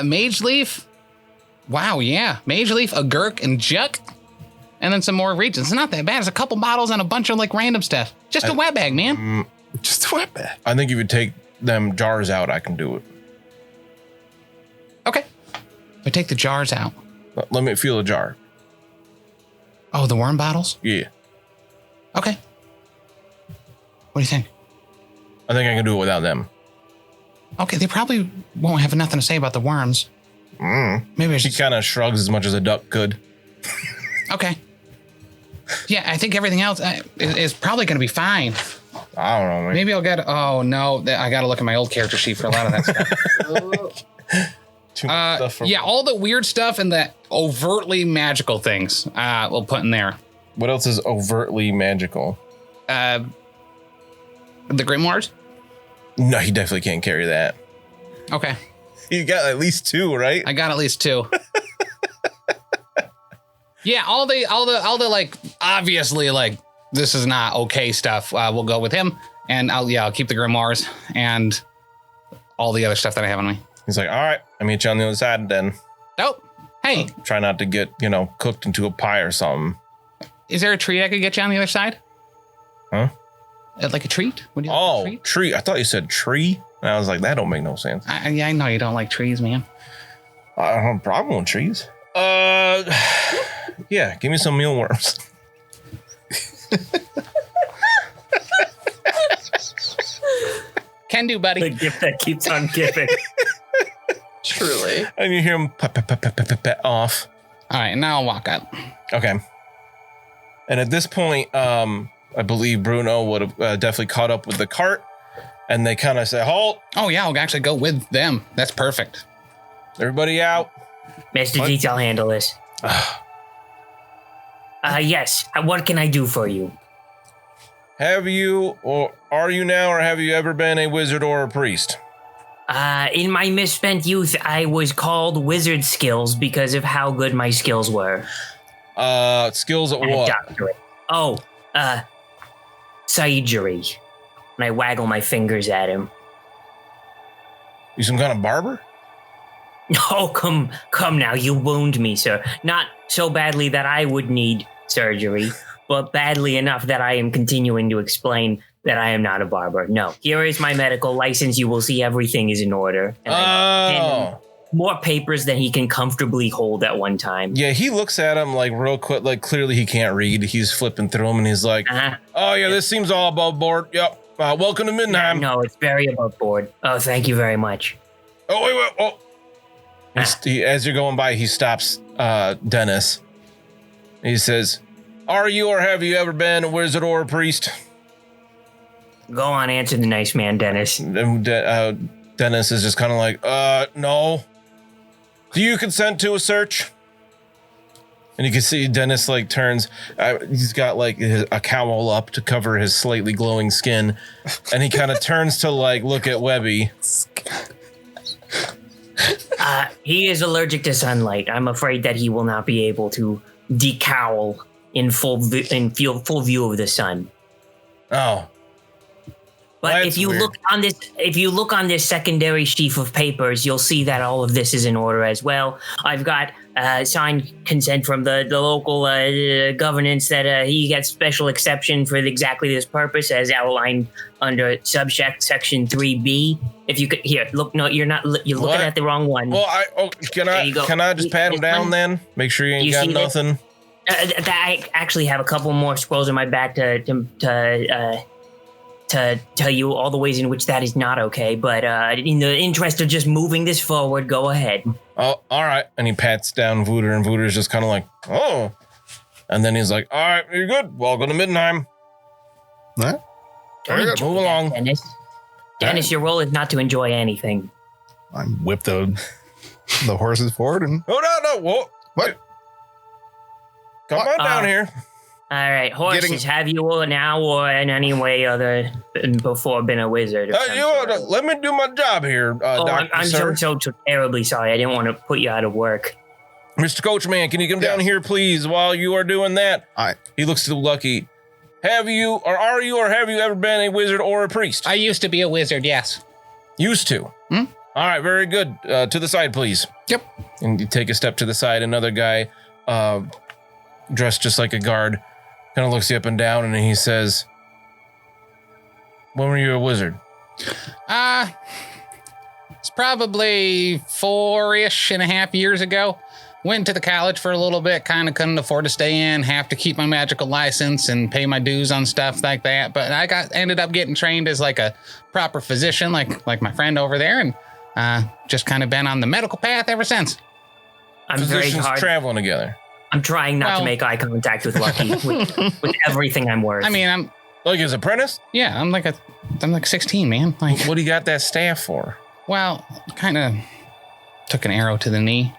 mage leaf. Wow, yeah. Mage leaf, a gurk, and juck. and then some more regions. It's not that bad. It's a couple bottles and a bunch of like random stuff. Just a wet bag, man. Just a wet bag. I think if you take them jars out, I can do it. Okay. If I take the jars out. Let me feel a jar. Oh, the worm bottles? Yeah. Okay. What do you think? I think I can do it without them. Okay, they probably won't have nothing to say about the worms. Maybe I She should. kind of shrugs as much as a duck could. Okay. Yeah, I think everything else is probably going to be fine. I don't know, man. Maybe I'll get. Oh no, I got to look at my old character sheet for a lot of that stuff. Too much stuff for All the weird stuff and the overtly magical things we'll put in there. What else is overtly magical? The grimoires. No, he definitely can't carry that. Okay, You got at least 2, right? I got at least 2. Yeah, all the like obviously like this is not okay stuff. We'll go with him, and I'll keep the grimoires and all the other stuff that I have on me. He's like, all right, I'll meet you on the other side then. Oh, hey, Try not to get, cooked into a pie or something. is there a treat I could get you on the other side? Huh? Like a treat? Would you like a Oh, treat? tree. I thought you said tree. And I was like, that don't make no sense. I know you don't like trees, man. I don't have a problem with trees. Yeah, give me some mealworms. Can do, buddy. The gift that keeps on giving. Truly. And you hear him pet off. All right, now I'll walk out. Okay. And at this point, I believe Bruno would have definitely caught up with the cart. And they kind of say, halt, Oh yeah, I'll actually go with them. That's perfect. everybody out. Mr. What? Deets, I'll handle this. Yes. What can I do for you? Have you, or are you now, or have you ever been a wizard or a priest? In my misspent youth, I was called Wizard Skills because of how good my skills were. Skills at And a what? doctorate. Oh, Jari. And I waggle my fingers at him. You some kind of barber? Oh, come now. You wound me, sir. Not so badly that I would need surgery, but badly enough that I am continuing to explain that I am not a barber. No. Here is my medical license. You will see everything is in order. And I hand him more papers than he can comfortably hold at one time. Yeah, he looks at him like real quick, like clearly he can't read. He's flipping through them and he's like, oh yeah, this seems all above board. Yep. Welcome to Midnight. No, it's very above board. Oh, thank you very much. Oh, wait. Oh. As you're going by, he stops Dennis. He says, are you or have you ever been a wizard or a priest? Go on, answer the nice man, Dennis. And Dennis is just kind of like, no. Do you consent to a search? And you can see Dennis like turns, he's got like a cowl up to cover his slightly glowing skin. And he kind of turns to like look at Webbie. He is allergic to sunlight. I'm afraid that he will not be able to decowl in full view of the sun. Oh. But That's if you weird. look on this secondary sheaf of papers, you'll see that all of this is in order as well. I've got signed consent from the local governance that he gets special exception for exactly this purpose, as outlined under section 3B. If you could look. No, you're not. You're looking What? at the wrong one. Well, can I just pat him This down one? then? Make sure you ain't You got see this? nothing. I actually have a couple more scrolls in my back to tell you all the ways in which that is not okay, but in the interest of just moving this forward, go ahead. Oh, all right. And he pats down Vooter, and Vooter's just kind of like, oh. And then he's like, all right, you're good. Welcome to Midnight. What? Very good. Move along. Dennis, your role is not to enjoy anything. I whip the horses forward and Oh, no. Whoa. what? Come on down here. All right, horses, have you now or in any way other before been a wizard? Or some sort? Let me do my job here, Doctor, I'm sir. so terribly sorry. I didn't want to put you out of work. Mr. Coachman, can you come down here, please, while you are doing that? He looks to Lucky. Are you or have you ever been a wizard or a priest? I used to be a wizard, yes. Used to. Hmm? All right, very good. To the side, please. Yep. And you take a step to the side. Another guy dressed just like a guard, kind of looks you up and down, and he says, when were you a wizard? It's probably 4.5 years ago. Went to the college for a little bit, kind of couldn't afford to stay in, have to keep my magical license and pay my dues on stuff like that. But I ended up getting trained as like a proper physician, like my friend over there, and just kind of been on the medical path ever since. I'm very Physicians hard. traveling together. I'm trying not to make eye contact with Lucky with everything I'm worth. I mean, I'm Like his apprentice? yeah, I'm like 16, man. Like, What do you got that staff for? well, kind of took an arrow to the knee.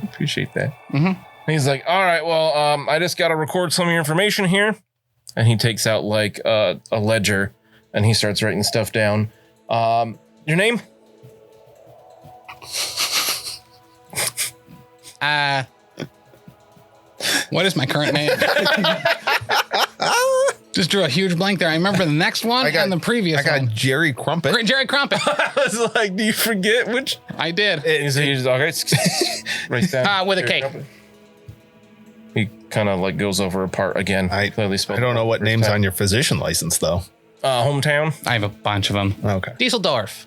Appreciate that. Mhm. He's like, all right, well, I just got to record some of your information here. And he takes out like a ledger and he starts writing stuff down. Your name? What is my current name? Just drew a huge blank there. I remember the next one and the previous I got one. Jerry Crumpet. Jerry Crumpet. I was like, do you forget which? I did. He's all right. Writes down. With a K. He kind of like goes over a part again. I Clearly spelled don't know what first name's time. on your physician license, though. Hometown. I have a bunch of them. Okay. Dieseldorf.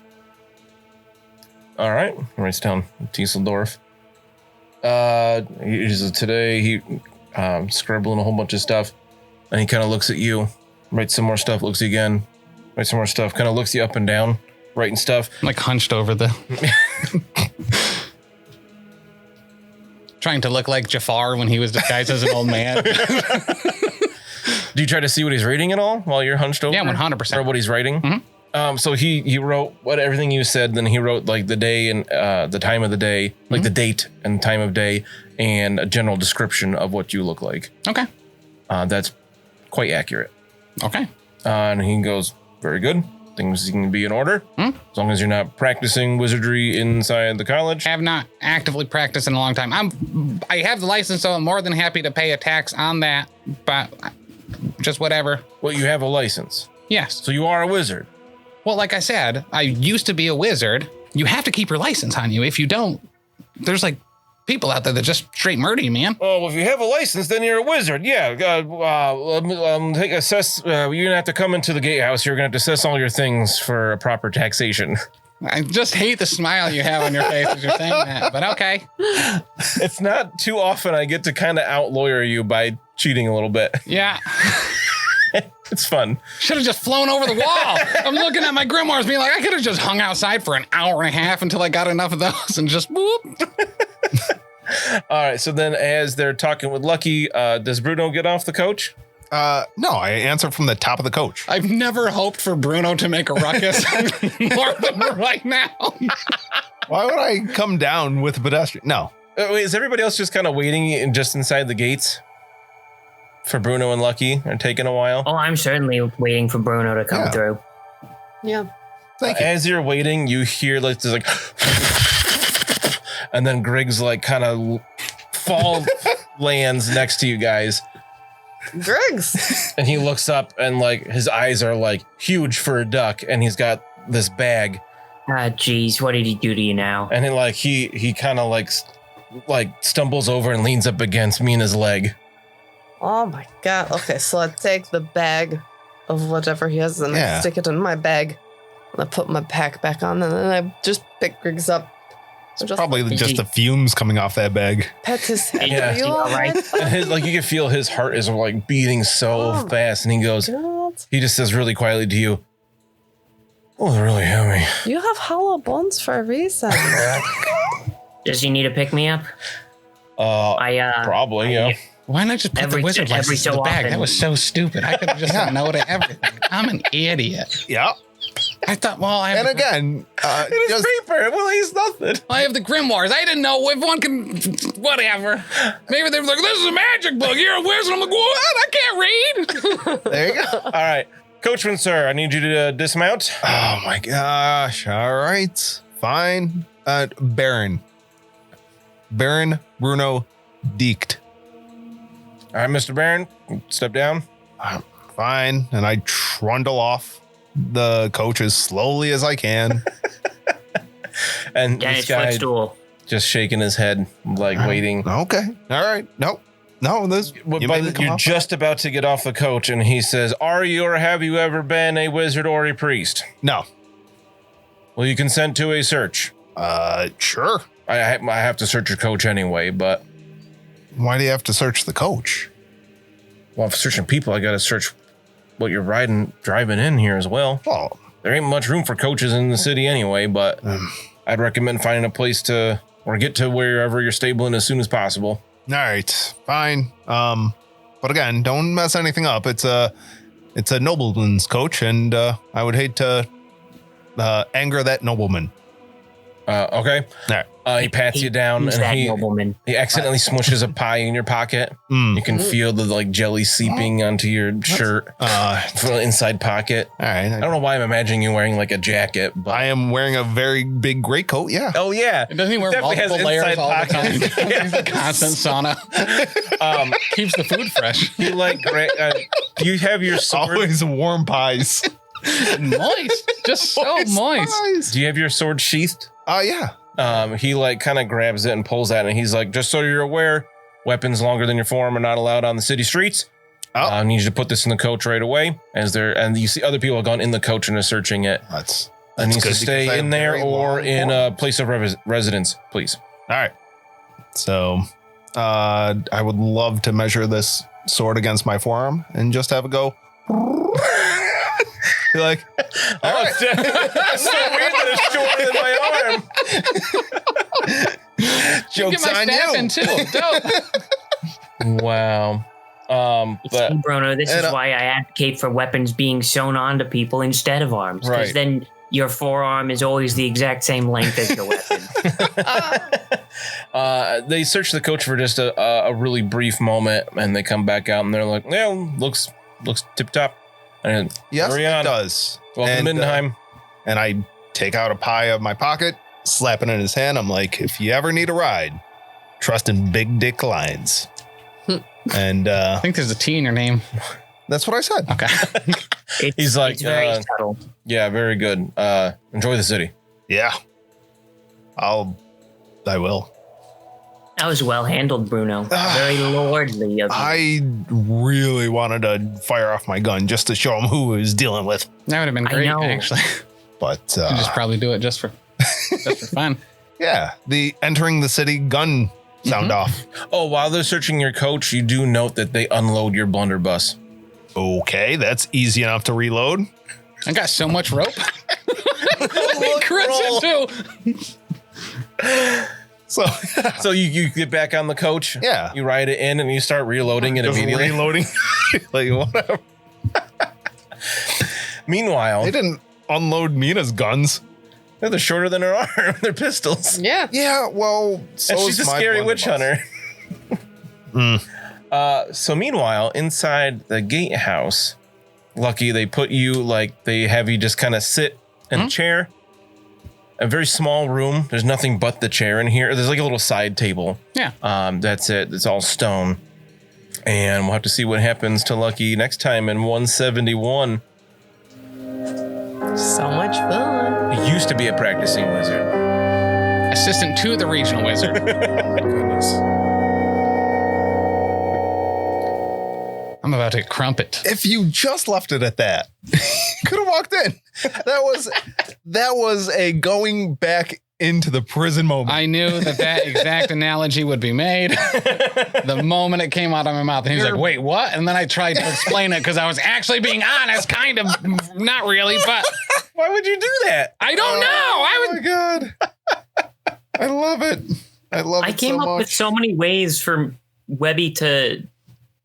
All right. He writes down Düsseldorf. Today scribbling a whole bunch of stuff, and he kind of looks at you, writes some more stuff, looks at you again, writes some more stuff, kind of looks you up and down, writing stuff. I'm like hunched over the. Trying to look like Jafar when he was disguised as an old man. Do you try to see what he's reading at all while you're hunched over? Yeah, 100%. Or what he's writing? Mhm. So he wrote everything you said, then he wrote like the day and the time of the day, like the date and time of day, and a general description of what you look like. Okay. That's quite accurate. Okay. And he goes, very good. Things can be in order. As long as you're not practicing wizardry inside the college. Have not actively practiced in a long time. I have the license, so I'm more than happy to pay a tax on that, but just whatever. Well, you have a license. Yes. So you are a wizard. Well, like I said, I used to be a wizard. You have to keep your license on you. If you don't, there's like people out there that just straight murder you, man. Oh, well, if you have a license, then you're a wizard. Yeah. Take assess. You're gonna have to come into the gatehouse. You're gonna have to assess all your things for a proper taxation. I just hate the smile you have on your face as you're saying that, but okay. It's not too often I get to kind of out lawyer you by cheating a little bit. Yeah. It's fun. Should have just flown over the wall. I'm looking at my grimoires being like, I could have just hung outside for an hour and a half until I got enough of those and just whoop. All right. So then as they're talking with Lucky, does Bruno get off the coach? No, I answer from the top of the coach. I've never hoped for Bruno to make a ruckus more than right now. Why would I come down with a pedestrian? No. Wait, is everybody else just kind of waiting just inside the gates for Bruno and Lucky? Are taking a while? Oh, I'm certainly waiting for Bruno to come Yeah. through. Yeah. Thank you. As you're waiting, you hear like this like, and then Griggs like kind of lands next to you guys, Griggs. and he looks up and like his eyes are like huge for a duck, and he's got this bag, Ah, geez, what did he do to you now? and then like he kind of like stumbles over and leans up against Mina's leg. Oh my god. Okay, so I take the bag of whatever he has and I Yeah. stick it in my bag. And I put my pack back on and then I just pick Griggs up. I just Probably just the fumes coming off that bag. pet his head. Yeah. Are you all right? And his like you can feel his heart is like beating so Oh. fast, and he goes, God. he just says really quietly to you, "Oh, they're really heavy." You have hollow bones for a reason. Does he need to pick me up? Probably, yeah. Why not just put Every- the wizard every license in so the bag? often. That was so stupid. I could have just said no to everything. I'm an idiot. Yeah. I thought, well, I have, And again, It is paper. It will ease nothing. I have the grimoires. I didn't know if one can, whatever. Maybe they were like, this is a magic book. You're a wizard. I'm like, what? I can't read. there you go. All right. Coachman, sir, I need you to dismount. Oh my gosh. All right. Fine. Baron, Bruno, Deeked. All right, Mr. Barron, step down. Fine. And I trundle off the coach as slowly as I can. And Get this his guy, footstool. just shaking his head, like waiting. Okay. All right. No, You're just about to get off the coach, and he says, "Are you or have you ever been a wizard or a priest?" No. Will you consent to a search? Sure. I have to search your coach anyway, but Why do you have to search the coach? well, if searching people, I got to search what you're driving in here as well. Well, There ain't much room for coaches in the city anyway, but I'd recommend finding a place to or get to wherever you're stabling as soon as possible. all right, fine. But again, don't mess anything up. It's a nobleman's coach, and I would hate to anger that nobleman. Okay. All right. He pats you down, Who's and that he nobleman? accidentally smushes a pie in your pocket. You can feel the like jelly seeping onto your shirt from the inside pocket. All right. I don't know why I'm imagining you wearing like a jacket, but I am wearing a very big greatcoat. Yeah. oh yeah, Doesn't he wear Definitely has multiple layers inside all the time? pockets. He's a constant sauna. Keeps the food fresh. you like you have your sword. Always warm pies. Moist. Just so moist. Do you have your sword sheathed? Yeah. He like kind of grabs it and pulls at it, and he's like, just so you're aware, weapons longer than your forearm are not allowed on the city streets. I need you to put this in the coach right away. And you see other people have gone in the coach and are searching it. That's It needs good to stay because I in have there very or long in a forearms. place of residence, please. All right. So, I would love to measure this sword against my forearm and just have it go. You're like, all right. That's so weird that it's shorter than my arm. Joke's Get my on staff you. in too. Dope. Wow. But See, Bruno, this is and, why I advocate for weapons being sewn onto people instead of arms. Because Right. then your forearm is always the exact same length as your weapon. they search the coach for just a really brief moment, and they come back out and they're like, "Well, looks tip top." And Yes, hurry it on. does. Welcome to And, Mindenheim. and I take out a pie of my pocket, slap it in his hand. I'm like, if you ever need a ride, trust in Big Dick Lines. And I think there's a T in your name. that's what I said. Okay. He's like, it's very subtle. yeah, very good. Enjoy the city. Yeah. I will. That was well handled, Bruno. Very lordly of you. I really wanted to fire off my gun just to show him who I was dealing with. That would have been I great, know. actually. But You just probably do it just for fun. yeah, the entering the city gun sound off. Oh, while they're searching your coach, you do note that they unload your blunderbuss. Okay, that's easy enough to reload. I got so much rope. Crits it too. So So you get back on the coach. Yeah. You ride it in and you start reloading it just immediately. reloading. Like whatever. Meanwhile, They didn't unload Mina's guns. they're shorter than her arm. They're pistols. Yeah. Yeah, well, so And she's a is my scary witch blunderbuss. hunter. So meanwhile, inside the gatehouse, Lucky, they put you they have you just kind of sit in a chair. A very small room. There's nothing but the chair in here. There's like a little side table. Yeah. That's it. It's all stone. And we'll have to see what happens to Lucky next time in 171. So much fun. He used to be a practicing wizard. Assistant to the regional wizard. Goodness. I'm about to crumpet. If you just left it at that, could have walked in. That was a going back into the prison moment. I knew that exact analogy would be made the moment it came out of my mouth. And he's like, wait, what? And then I tried to explain it because I was actually being honest, kind of, not really, but Why would you do that? I don't know. Oh my god. I love it. I love I it came so up much. with so many ways for Webbie to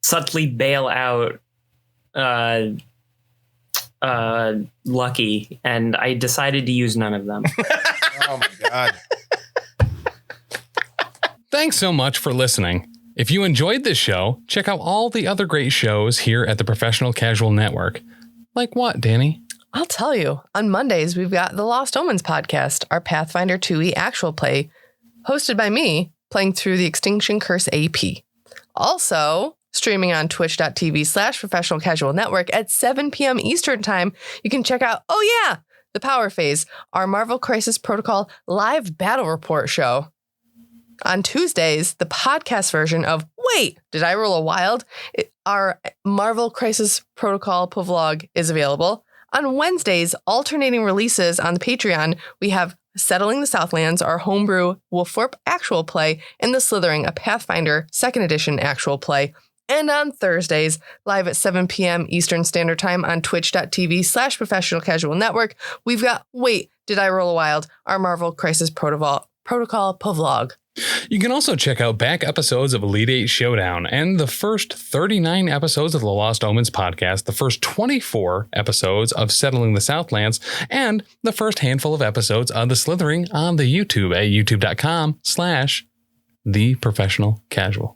subtly bail out Lucky, and I decided to use none of them. Oh my god. Thanks so much for listening. If you enjoyed this show, check out all the other great shows here at the Professional Casual Network. Like what, Danny? I'll tell you. On Mondays, we've got the Lost Omens podcast, our Pathfinder 2e actual play, hosted by me, playing through the Extinction Curse AP. Also, streaming on twitch.tv/Professional Casual Network at 7 p.m. Eastern Time, you can check out, The Power Phase, our Marvel Crisis Protocol live battle report show. On Tuesdays, the podcast version of Wait, Did I Roll a Wild? Our Marvel Crisis Protocol vlog is available. On Wednesdays, alternating releases on the Patreon, we have Settling the Southlands, our homebrew Wolfthorpe actual play, and The Slithering, a Pathfinder 2nd edition actual play. And on Thursdays, live at 7 p.m. Eastern Standard Time on twitch.tv/Professional Casual Network, we've got Wait, Did I Roll a Wild? Our Marvel Crisis Protocol vlog. You can also check out back episodes of Elite 8 Showdown and the first 39 episodes of the Lost Omens podcast, the first 24 episodes of Settling the Southlands, and the first handful of episodes of The Slithering on the YouTube at youtube.com/TheProfessionalCasual.